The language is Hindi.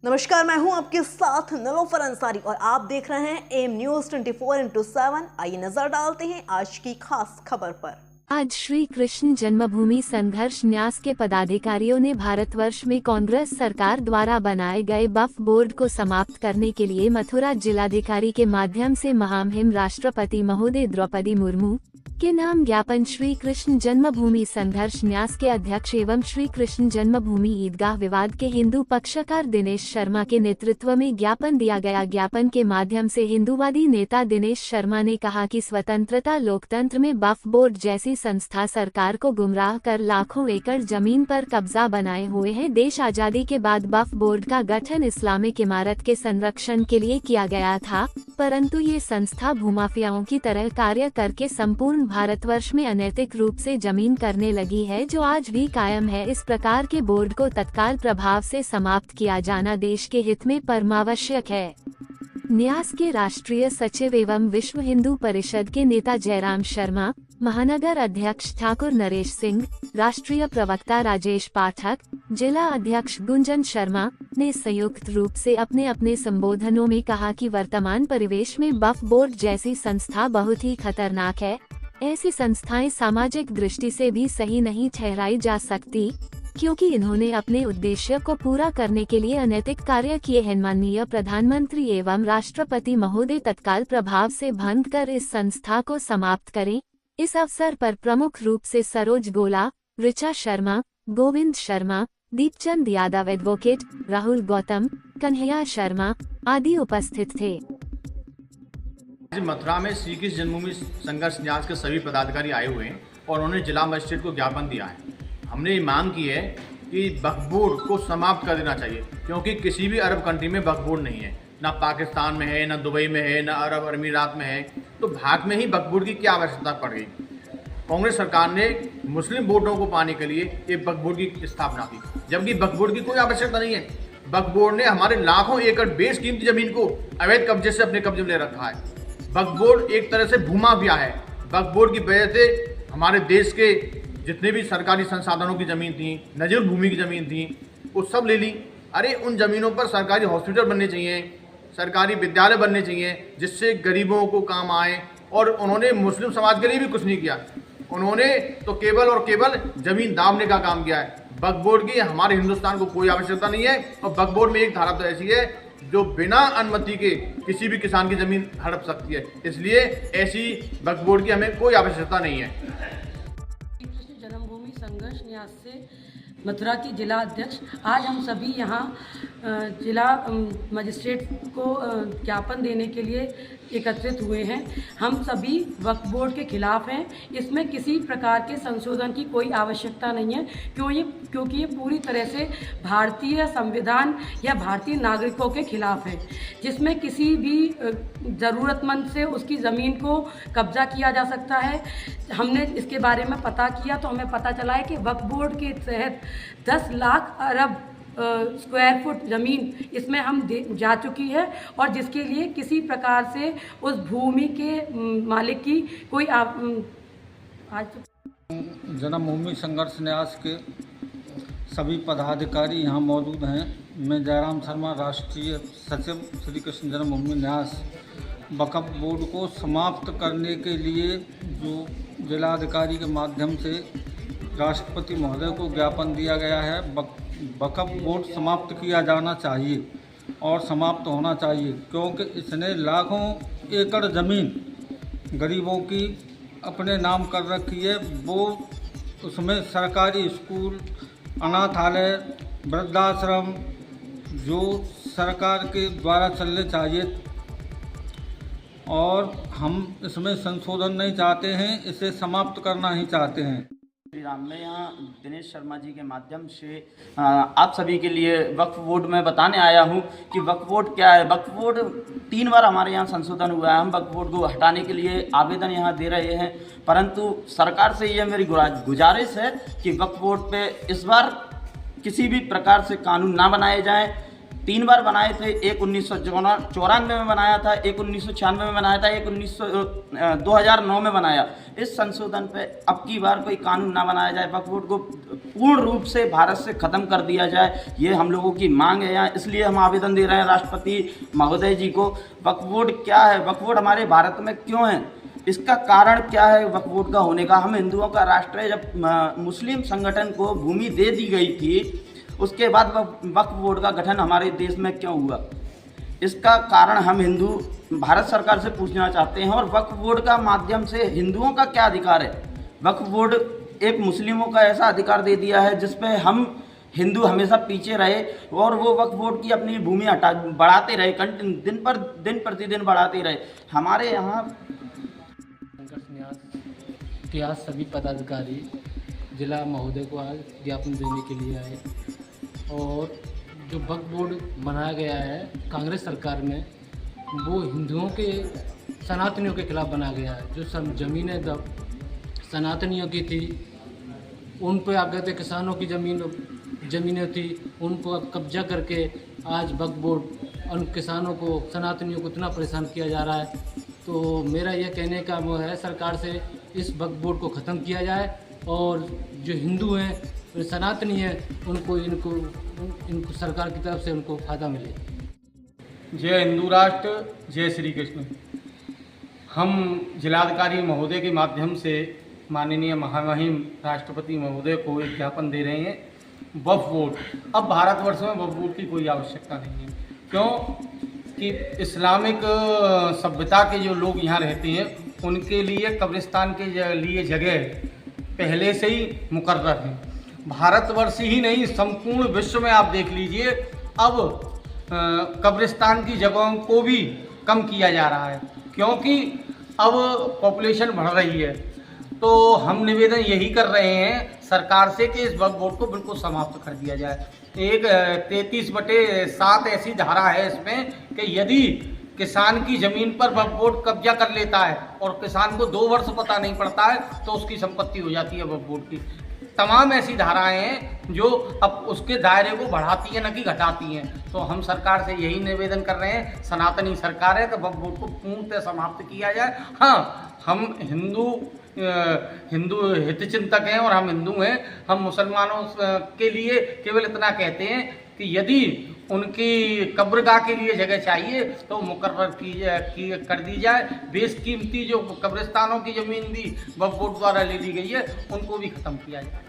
नमस्कार, मैं हूं आपके साथ निलोफर अंसारी और आप देख रहे हैं एम न्यूज 24/7। आइए नजर डालते हैं आज की खास खबर पर। आज श्री कृष्ण जन्मभूमि संघर्ष न्यास के पदाधिकारियों ने भारतवर्ष में कांग्रेस सरकार द्वारा बनाए गए वक्फ बोर्ड को समाप्त करने के लिए मथुरा जिलाधिकारी के माध्यम से महामहिम राष्ट्रपति महोदय द्रौपदी मुर्मू के नाम ज्ञापन श्री कृष्ण जन्मभूमि संघर्ष न्यास के अध्यक्ष एवं श्री कृष्ण जन्मभूमि ईदगाह विवाद के हिंदू पक्षकार दिनेश शर्मा के नेतृत्व में ज्ञापन दिया गया। ज्ञापन के माध्यम से हिंदूवादी नेता दिनेश शर्मा ने कहा कि स्वतंत्रता लोकतंत्र में वक्फ बोर्ड जैसी संस्था सरकार को गुमराह कर लाखों एकड़ जमीन पर कब्जा बनाए हुए है। देश आजादी के बाद वक्फ बोर्ड का गठन इस्लामिक इमारत के संरक्षण के लिए किया गया था, परंतु ये संस्था भूमाफियाओं की तरह कार्य करके संपूर्ण भारतवर्ष में अनैतिक रूप से जमीन करने लगी है, जो आज भी कायम है। इस प्रकार के बोर्ड को तत्काल प्रभाव से समाप्त किया जाना देश के हित में परमावश्यक है। न्यास के राष्ट्रीय सचिव एवं विश्व हिंदू परिषद के नेता जयराम शर्मा, महानगर अध्यक्ष ठाकुर नरेश सिंह, राष्ट्रीय प्रवक्ता राजेश पाठक, जिला अध्यक्ष गुंजन शर्मा ने संयुक्त रूप से अपने अपने संबोधनों में कहा कि वर्तमान परिवेश में वक्फ बोर्ड जैसी संस्था बहुत ही खतरनाक है। ऐसी संस्थाएं सामाजिक दृष्टि से भी सही नहीं ठहराई जा सकती, क्योंकि इन्होंने अपने उद्देश्य को पूरा करने के लिए अनैतिक कार्य किए हैं। माननीय प्रधानमंत्री एवं राष्ट्रपति महोदय तत्काल प्रभाव से भंग कर इस संस्था को समाप्त करें। इस अवसर पर प्रमुख रूप से सरोज गोला, ऋचा शर्मा, गोविंद शर्मा, दीपचंद यादव एडवोकेट, राहुल गौतम, कन्हैया शर्मा आदि उपस्थित थे। मथुरा में श्री कृष्ण जन्मभूमि संघर्ष न्यास के सभी पदाधिकारी आए हुए हैं और उन्होंने जिला मजिस्ट्रेट को ज्ञापन दिया है। हमने ये मांग की है कि वक्फ बोर्ड को समाप्त कर देना चाहिए, क्योंकि किसी भी अरब कंट्री में वक्फ बोर्ड नहीं है, ना पाकिस्तान में है, ना दुबई में है, ना अरब अमीरात में है। तो भारत में ही वक्फ बोर्ड की क्या आवश्यकता पड़ गई। कांग्रेस सरकार ने मुस्लिम वोटों को पाने के लिए एक वक्फ बोर्ड की स्थापना की, जबकि वक्फ बोर्ड की कोई आवश्यकता नहीं है। वक्फ बोर्ड ने हमारे लाखों एकड़ बेशकीमती जमीन को अवैध कब्जे से अपने कब्जे में ले रखा है। वक्फ बोर्ड एक तरह से भूमाफिया है। वक्फ बोर्ड की वजह से हमारे देश के जितने भी सरकारी संसाधनों की ज़मीन थी, नजूल भूमि की ज़मीन थी, वो सब ले ली। अरे उन ज़मीनों पर सरकारी हॉस्पिटल बनने चाहिए, सरकारी विद्यालय बनने चाहिए, जिससे गरीबों को काम आए। और उन्होंने मुस्लिम समाज के लिए भी कुछ नहीं किया। उन्होंने तो केवल और केवल ज़मीन दामने का काम किया है। वक्फ बोर्ड की हमारे हिंदुस्तान को कोई आवश्यकता नहीं है। और वक्फ बोर्ड में एक धारा तो ऐसी है जो बिना अनुमति के किसी भी किसान की ज़मीन हड़प सकती है। इसलिए ऐसी वक्फ बोर्ड की हमें कोई आवश्यकता नहीं है। कृष्ण जन्मभूमि संघर्ष न्यास से मथुरा की जिला अध्यक्ष, आज हम सभी यहाँ जिला मजिस्ट्रेट को ज्ञापन देने के लिए एकत्रित हुए हैं। हम सभी वक्फ बोर्ड के खिलाफ हैं। इसमें किसी प्रकार के संशोधन की कोई आवश्यकता नहीं है, क्योंकि ये पूरी तरह से भारतीय संविधान या भारतीय नागरिकों के खिलाफ है, जिसमें किसी भी ज़रूरतमंद से उसकी ज़मीन को कब्जा किया जा सकता है। हमने इसके बारे में पता किया तो हमें पता चला है कि वक्फ बोर्ड के तहत 10 लाख अरब स्क्वायर फुट ज़मीन इसमें हम जा चुकी है, और जिसके लिए किसी प्रकार से उस भूमि के मालिक की कोई जन्मभूमि संघर्ष न्यास के सभी पदाधिकारी यहाँ मौजूद हैं। मैं जयराम शर्मा, राष्ट्रीय सचिव श्री कृष्ण जन्मभूमि न्यास। वक्फ बोर्ड को समाप्त करने के लिए जो जिलाधिकारी के माध्यम से राष्ट्रपति महोदय को ज्ञापन दिया गया है, वक्फ बोर्ड समाप्त किया जाना चाहिए और समाप्त होना चाहिए, क्योंकि इसने लाखों एकड़ ज़मीन गरीबों की अपने नाम कर रखी है। वो उसमें सरकारी स्कूल, अनाथालय, वृद्धाश्रम जो सरकार के द्वारा चलने चाहिए, और हम इसमें संशोधन नहीं चाहते हैं, इसे समाप्त करना ही चाहते हैं। मैं यहाँ दिनेश शर्मा जी के माध्यम से आप सभी के लिए वक्फ बोर्ड में बताने आया हूँ कि वक्फ बोर्ड क्या है। वक्फ बोर्ड 3 बार हमारे यहाँ संशोधन हुआ है। हम वक्फ बोर्ड को हटाने के लिए आवेदन यहाँ दे रहे हैं, परंतु सरकार से ये मेरी गुजारिश है कि वक्फ बोर्ड पे इस बार किसी भी प्रकार से कानून ना बनाए जाएं। 3 बार बनाए थे। एक 1994 में बनाया था, एक 1996 में बनाया था, एक 2009 में बनाया। इस संशोधन पे अब की बार कोई कानून ना बनाया जाए, वक्फ बोर्ड को पूर्ण रूप से भारत से ख़त्म कर दिया जाए, ये हम लोगों की मांग है यहाँ। इसलिए हम आवेदन दे रहे हैं राष्ट्रपति महोदय जी को। वक्फ बोर्ड क्या है, वक्फ बोर्ड हमारे भारत में क्यों है, इसका कारण क्या है वक्फ बोर्ड का होने का। हम हिंदुओं का राष्ट्र है। जब मुस्लिम संगठन को भूमि दे दी गई थी, उसके बाद वक्फ बोर्ड का गठन हमारे देश में क्यों हुआ, इसका कारण हम हिंदू भारत सरकार से पूछना चाहते हैं। और वक्फ बोर्ड का माध्यम से हिंदुओं का क्या अधिकार है। वक्फ बोर्ड एक मुस्लिमों का ऐसा अधिकार दे दिया है जिसपे हम हिंदू हमेशा पीछे रहे, और वो वक्फ बोर्ड की अपनी भूमि बढ़ाते रहे, दिन प्रतिदिन बढ़ाते रहे। हमारे यहाँ संघर्ष न्यास के आज सभी पदाधिकारी जिला महोदय को आज ज्ञापन देने के लिए आए। और जो वक्फ बोर्ड बनाया गया है कांग्रेस सरकार में, वो हिंदुओं के सनातनियों के खिलाफ बनाया गया है। जो सब ज़मीनें सनातनियों की थी, उन पर आ गए थे, किसानों की ज़मीनें थी, उनको कब्जा करके आज वक्फ बोर्ड उन किसानों को, सनातनियों को इतना परेशान किया जा रहा है। तो मेरा यह कहने का वो है सरकार से, इस वक्फ बोर्ड को ख़त्म किया जाए और जो हिंदू हैं, सनातनी हैं, इनको सरकार की तरफ से उनको फ़ायदा मिले। जय हिंदू राष्ट्र, जय श्री कृष्ण। हम जिलाधिकारी महोदय के माध्यम से माननीय महामहिम राष्ट्रपति महोदय को एक ज्ञापन दे रहे हैं। वक्फ बोर्ड, अब भारतवर्ष में वक्फ बोर्ड की कोई आवश्यकता नहीं है। क्यों कि इस्लामिक सभ्यता के जो लोग यहाँ रहते हैं, उनके लिए कब्रिस्तान के लिए जगह पहले से ही मुकर्रर है। भारतवर्ष ही नहीं, संपूर्ण विश्व में आप देख लीजिए, अब कब्रिस्तान की जगहों को भी कम किया जा रहा है, क्योंकि अब पॉपुलेशन बढ़ रही है। तो हम निवेदन यही कर रहे हैं सरकार से कि इस वक्फ बोर्ड को बिल्कुल समाप्त कर दिया जाए। एक 33/7 ऐसी धारा है इसमें कि यदि किसान की ज़मीन पर वक्फ बोर्ड कब्जा कर लेता है और किसान को 2 वर्ष पता नहीं पड़ता है, तो उसकी संपत्ति हो जाती है वक्फ बोर्ड की। तमाम ऐसी धाराएं हैं जो अब उसके दायरे को बढ़ाती हैं, न कि घटाती हैं। तो हम सरकार से यही निवेदन कर रहे हैं, सनातनी सरकार है, तो वक्फ बोर्ड को पूर्णतः समाप्त किया जाए। हाँ, हम हिंदू हितचिंतक हैं और हम हिंदू हैं। हम मुसलमानों के लिए केवल इतना कहते हैं कि यदि उनकी कब्रगाह के लिए जगह चाहिए तो मुकर्रर कर दी जाए। बेशकीमती जो कब्रिस्तानों की ज़मीन भी वक्फ बोर्ड द्वारा ले ली गई है, उनको भी ख़त्म किया जाए।